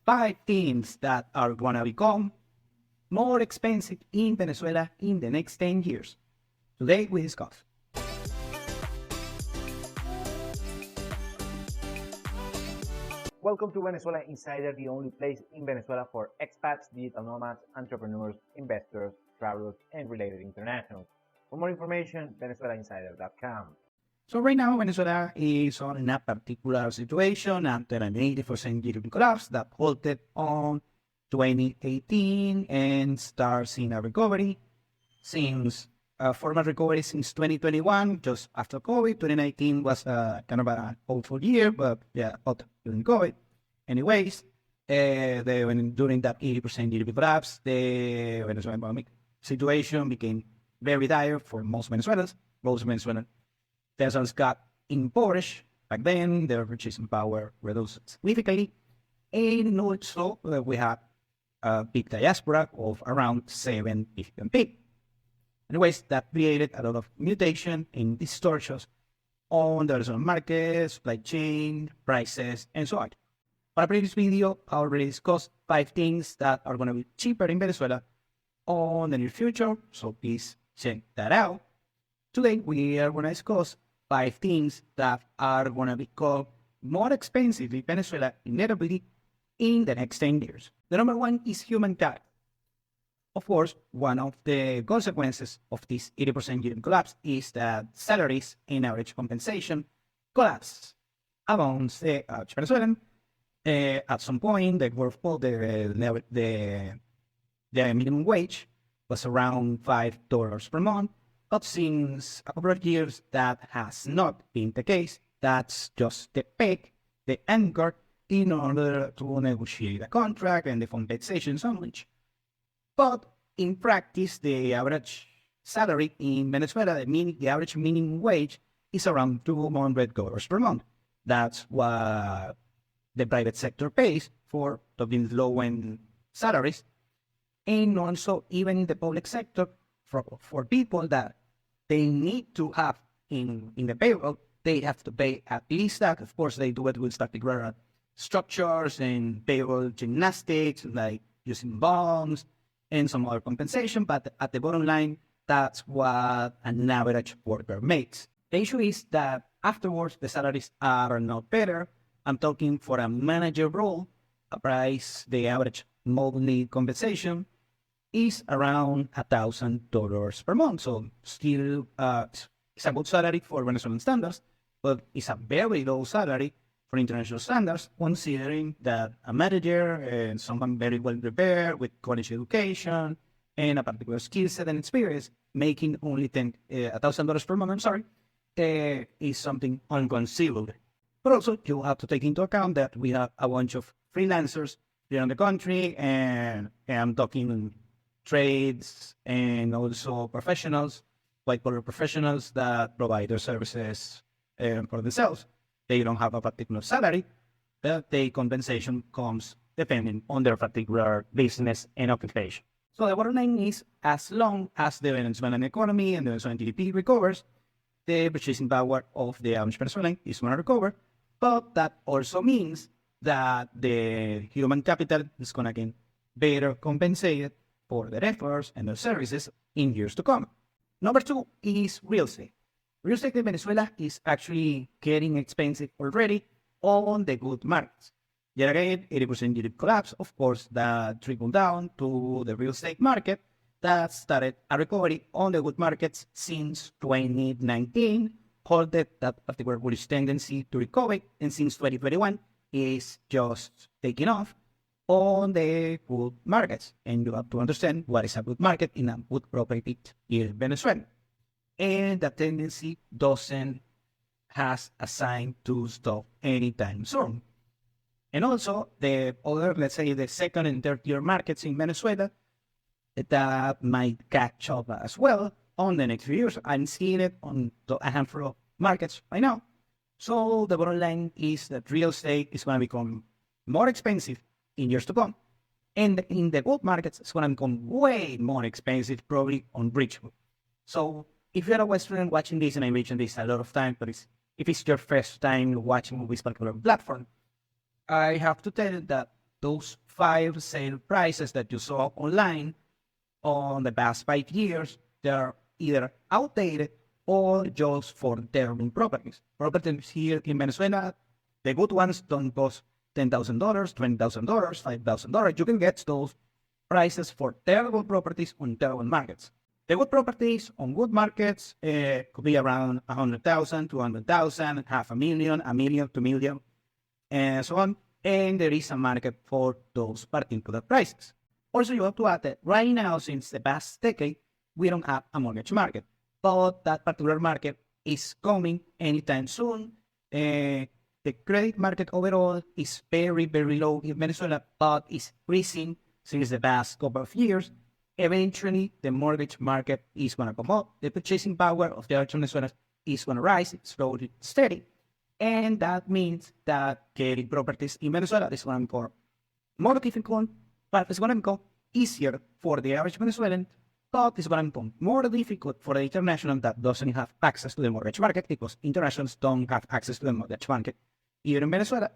5 things that are gonna become more expensive in Venezuela in the next 10 years. Today we discuss. Welcome to Venezuela Insider, the only place in Venezuela for expats, digital nomads, entrepreneurs, investors, travelers, and related internationals. For more information, venezuelainsider.com. So right now, Venezuela is on a particular situation after an 80% GDP collapse that halted on 2018 and starts seeing a recovery since formal recovery since 2021, just after COVID. 2019 was kind of a hopeful year, but yeah, hot during COVID. Anyways, during that 80% GDP collapse, the Venezuelan economic situation became very dire for most Venezuelans. Most Venezuelan peasants got impoverished back then, their purchasing power reduced significantly, and also we had a big diaspora of around 7 billion people. Anyways, that created a lot of mutation and distortions on the Venezuelan market, supply chain, prices, and so on. On a previous video, I already discussed 5 things that are going to be cheaper in Venezuela on the near future, so please check that out. Today, we are going to discuss 5 things that are going to become more expensive in Venezuela inevitably in the next 10 years. The number 1 is human capital. Of course, one of the consequences of this 80% GDP collapse is that salaries and average compensation collapse amongst the average Venezuelan. At some point, the minimum wage was around $5 per month. But since a couple of years, that has not been the case. That's just the peg, the anchor, in order to negotiate a contract and the compensation summary. But in practice, the average salary in Venezuela, the average minimum wage, is around $200 per month. That's what the private sector pays for the low-end salaries. And also, even in the public sector, for people that they need to have in the payroll, they have to pay at least that. Of course, they do it with particular structures and payroll gymnastics, like using bonds and some other compensation. But at the bottom line, that's what an average worker makes. The issue is that afterwards, the salaries are not better. I'm talking for a manager role, the average monthly compensation is around $1,000 per month. So still, it's a good salary for Venezuelan standards, but it's a very low salary for international standards, considering that a manager and someone very well prepared with college education and a particular skill set and experience making only $1,000 per month, is something inconceivable. But also, you have to take into account that we have a bunch of freelancers here in the country, and I'm talking trades and also professionals, white-collar professionals that provide their services for themselves. They don't have a particular salary, but the compensation comes depending on their particular business and occupation. So the bottom line is, as long as the Venezuelan economy and the Venezuelan GDP recovers, the purchasing power of the average Venezuelan is going to recover, but that also means that the human capital is going to get better compensated for their efforts and their services in years to come. Number 2 is real estate. Real estate in Venezuela is actually getting expensive already on the good markets. Yet again, 80% GDP collapse, of course, that trickled down to the real estate market that started a recovery on the good markets since 2019, halted that particular bullish tendency to recover, and since 2021 is just taking off on the good markets. And you have to understand what is a good market in a good property in Venezuela. And that tendency doesn't has a sign to stop anytime soon. And also the other, let's say the second and third tier markets in Venezuela that might catch up as well on the next few years. I'm seeing it on a handful of markets right now. So the bottom line is that real estate is going to become more expensive in years to come. And in the gold markets, it's going to become way more expensive, probably unreachable. So if you're a Western watching this, and I mentioned this a lot of times, but if it's your first time watching this particular platform, I have to tell you that those 5 sale prices that you saw online on the past 5 years, they're either outdated or just for term properties. Properties here in Venezuela, the good ones don't cost $10,000, $20,000, $5,000. You can get those prices for terrible properties on terrible markets. The good properties on good markets could be around 100,000, 200,000, half a million, a million, 2 million, and so on. And there is a market for those particular prices. Also, you have to add that right now, since the past decade, we don't have a mortgage market, but that particular market is coming anytime soon. The credit market overall is very, very low in Venezuela, but is increasing since the past couple of years. Eventually, the mortgage market is going to come up. The purchasing power of the average Venezuelans is going to rise. It's slowly steady. And that means that getting properties in Venezuela is going to become more difficult, but it's going to become easier for the average Venezuelan, but it's going to become more difficult for the international that doesn't have access to the mortgage market, because internationals don't have access to the mortgage market here in Venezuela.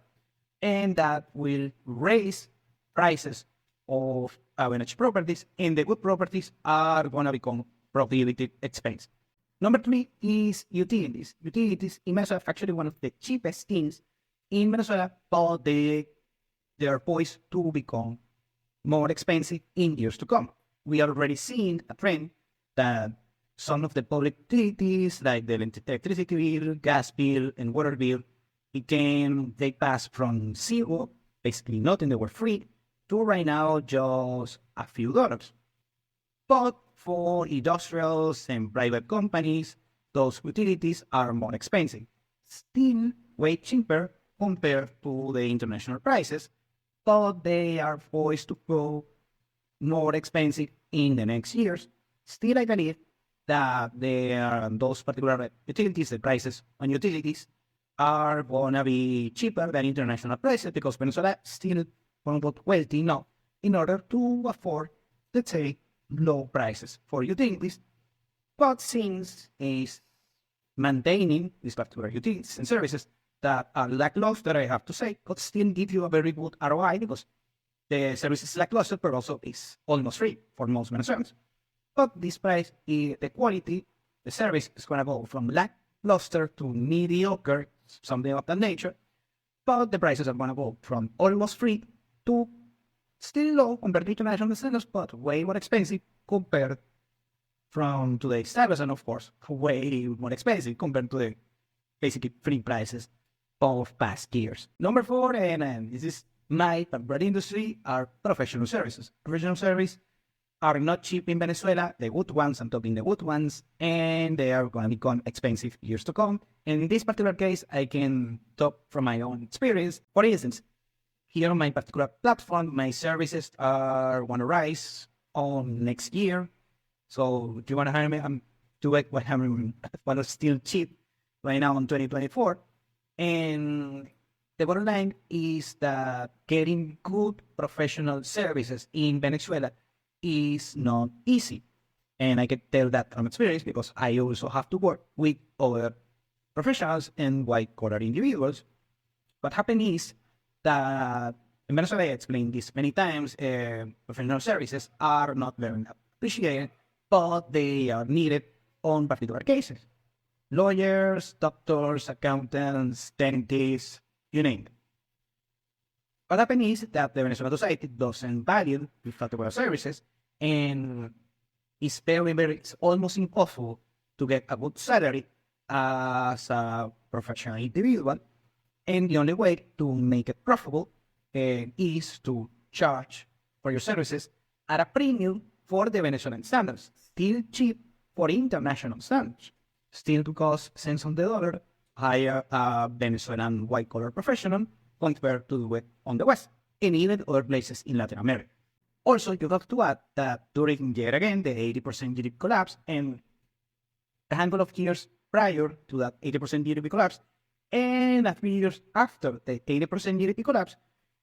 And that will raise prices of average properties, and the good properties are going to become prohibitive expensive. Number 3 is utilities. Utilities in Venezuela are actually one of the cheapest things in Venezuela, but they are poised to become more expensive in years to come. We are already seeing a trend that some of the public utilities, like the electricity bill, gas bill, and water bill, they pass from zero, basically nothing, they were free, to right now just a few dollars. But for industrials and private companies, those utilities are more expensive. Still way cheaper compared to the international prices, but they are poised to go more expensive in the next years. Still, I believe that those particular utilities, the prices on utilities, are going to be cheaper than international prices, because Venezuela still quote-unquote wealthy enough in order to afford, let's say, low prices for utilities. But since is maintaining these particular utilities and services that are lackluster, I have to say, but still give you a very good ROI, because the service is lackluster, but also is almost free for most Venezuelans. But this price, the quality, the service is going to go from lackluster to mediocre, something of that nature. But the prices are going to go from almost free to still low compared to international standards, but way more expensive compared from today's standards, and of course, way more expensive compared to the basically free prices of past years. Number 4, and this is my favorite industry, are professional services. Professional services are not cheap in Venezuela, the good ones, I'm talking the good ones, and they are going to become expensive years to come. And in this particular case, I can talk from my own experience. For instance, here on my particular platform, my services are going to rise on next year. So if you want to hire me, I'm doing what is still cheap right now in 2024. And the bottom line is that getting good professional services in Venezuela is not easy. And I can tell that from experience, because I also have to work with other professionals and white-collar individuals. What happened is that in Venezuela, I explained this many times, professional services are not very appreciated, but they are needed on particular cases. Lawyers, doctors, accountants, dentists, you name it. What happened is that the Venezuelan society doesn't value these particular services, and it's it's almost impossible to get a good salary as a professional individual. And the only way to make it profitable is to charge for your services at a premium for the Venezuelan standards, still cheap for international standards, still to cost cents on the dollar higher a Venezuelan white-collar professional compared to do it on the West, and even other places in Latin America. Also, you have to add that during, yet again, the 80% GDP collapse, and a handful of years prior to that 80% GDP collapse, and a few years after the 80% GDP collapse,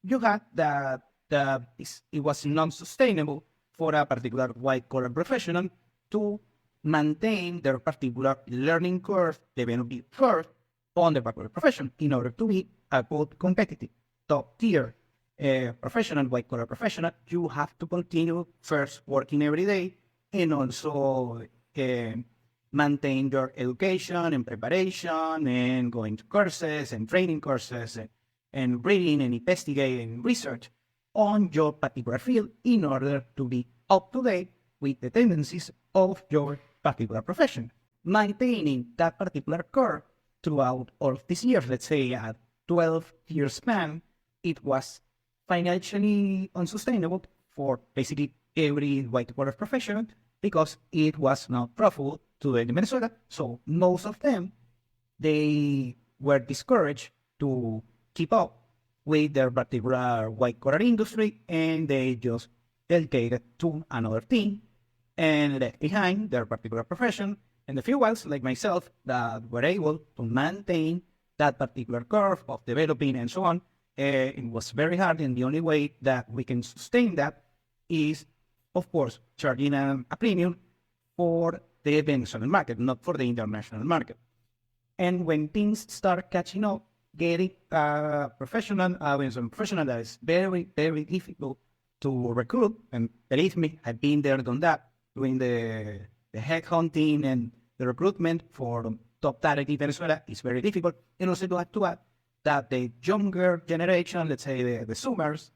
you had that it was non-sustainable for a particular white-collar professional to maintain their particular learning curve, development curve on the particular profession in order to be a good competitive top-tier a professional, white collar professional, you have to continue first working every day and also uh, maintain your education and preparation and going to courses and training courses and reading and investigating and research on your particular field in order to be up to date with the tendencies of your particular profession. Maintaining that particular curve throughout all of these years, let's say a 12-year span, it was financially unsustainable for basically every white collar profession because it was not profitable to the Venezuela. So most of them, they were discouraged to keep up with their particular white collar industry, and they just dedicated to another thing and left behind their particular profession. And the few ones, like myself, that were able to maintain that particular curve of developing and so on, it was very hard. And the only way that we can sustain that is, of course, charging a premium for the Venezuelan market, not for the international market. And when things start catching up, getting a professional, Venezuelan professional that is very, very difficult to recruit. And believe me, I've been there, done that, doing the headhunting and the recruitment for top talent in Venezuela is very difficult. And also to add that the younger generation, let's say the Zoomers,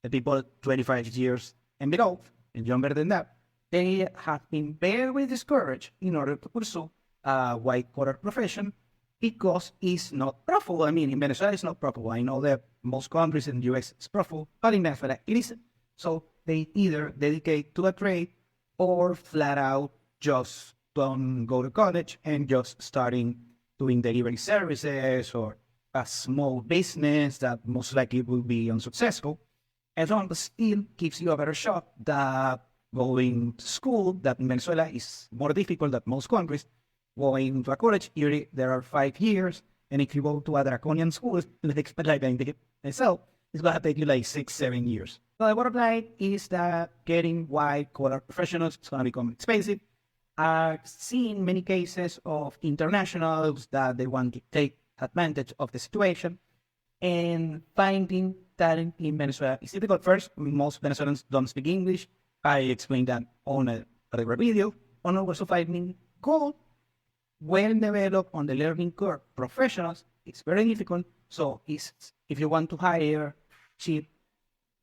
the people 25 years and below, and younger than that, they have been very discouraged in order to pursue a white collar profession because it's not profitable. I mean, in Venezuela, it's not profitable. I know that most countries in the US it's profitable, but in Venezuela, it isn't. So they either dedicate to a trade or flat out just don't go to college and just starting doing delivery services or a small business that most likely will be unsuccessful. And so on, but still gives you a better shot that going to school, that in Venezuela is more difficult than most countries. Going to a college, usually there are 5 years, and if you go to a draconian school, like myself, it's going to take you like 6-7 years. So the bottom line is that getting white collar professionals is going to become expensive. I've seen many cases of internationals that they want to take advantage of the situation, and finding talent in Venezuela is difficult. First, most Venezuelans don't speak English. I explained that on a particular video. And also finding good, well-developed on the learning curve professionals, it's very difficult. So if you want to hire cheap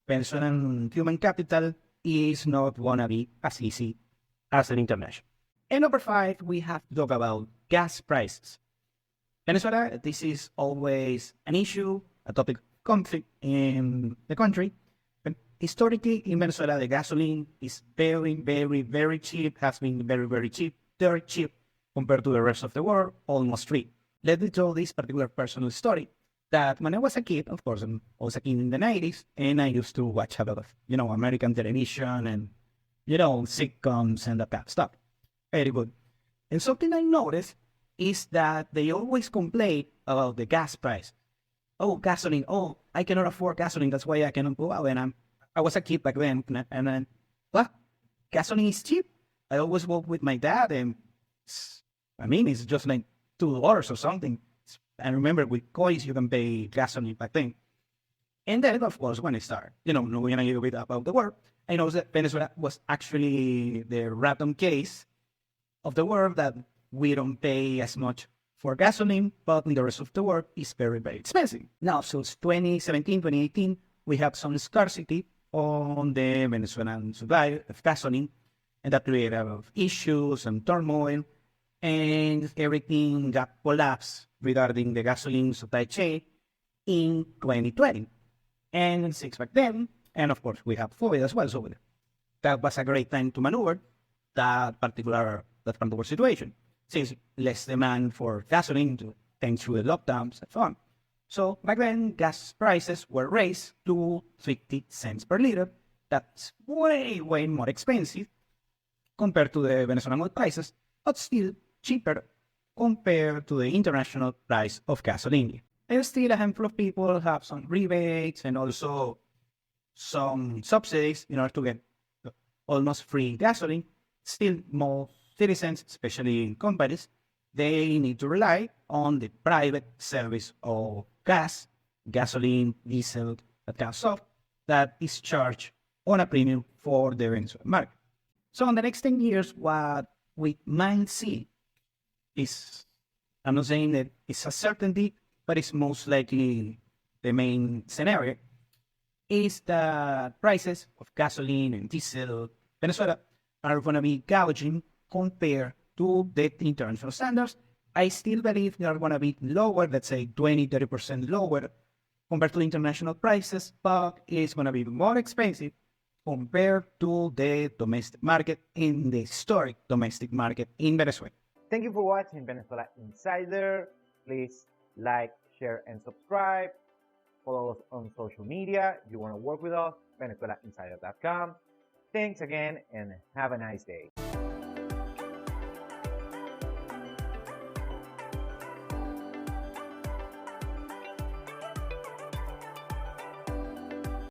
Venezuelan human capital, is not going to be as easy as an international. And number 5, we have to talk about gas prices. Venezuela, this is always an issue, a topic of conflict in the country. But historically, in Venezuela, the gasoline is very, very, very cheap, has been very, very cheap, very cheap compared to the rest of the world, almost free. Let me tell this particular personal story that when I was a kid, of course, I was a kid in the 90s, and I used to watch a lot of, American television and, sitcoms and that kind of stuff. Very good. And something I noticed is that they always complain about the gas price. Oh, gasoline. Oh, I cannot afford gasoline. That's why I cannot go out. And I was a kid back then. And then, what? Gasoline is cheap. I always walk with my dad, and it's just like $2 or something. I remember with coins you can pay gasoline back then. And then, of course, when I started, knowing a little bit about the world, I know that Venezuela was actually the random case of the world that we don't pay as much for gasoline, but in the rest of the world, it's very, very expensive. Now, since 2017, 2018, we have some scarcity on the Venezuelan supply of gasoline, and that created a lot of issues and turmoil, and everything got collapsed regarding the gasoline supply chain in 2020. And since back then, and of course, we have COVID as well, so that was a great time to maneuver that particular situation, since less demand for gasoline thanks to the lockdowns and so on. So back then, gas prices were raised to 50 cents per liter. That's way, way more expensive compared to the Venezuelan oil prices, but still cheaper compared to the international price of gasoline. And still a handful of people have some rebates and also some subsidies in order to get almost free gasoline. Still more citizens, especially in companies, they need to rely on the private service of gas, gasoline, diesel, that kind of stuff, that is charged on a premium for the Venezuelan market. So in the next 10 years, what we might see is, I'm not saying that it's a certainty, but it's most likely the main scenario, is that prices of gasoline and diesel Venezuela are going to be gouging compared to the international standards. I still believe they are going to be lower, let's say 20-30% lower compared to international prices, but it's going to be more expensive compared to the domestic market in the historic domestic market in Venezuela. Thank you for watching Venezuela Insider. Please like, share, and subscribe. Follow us on social media. If you want to work with us, VenezuelaInsider.com. Thanks again and have a nice day.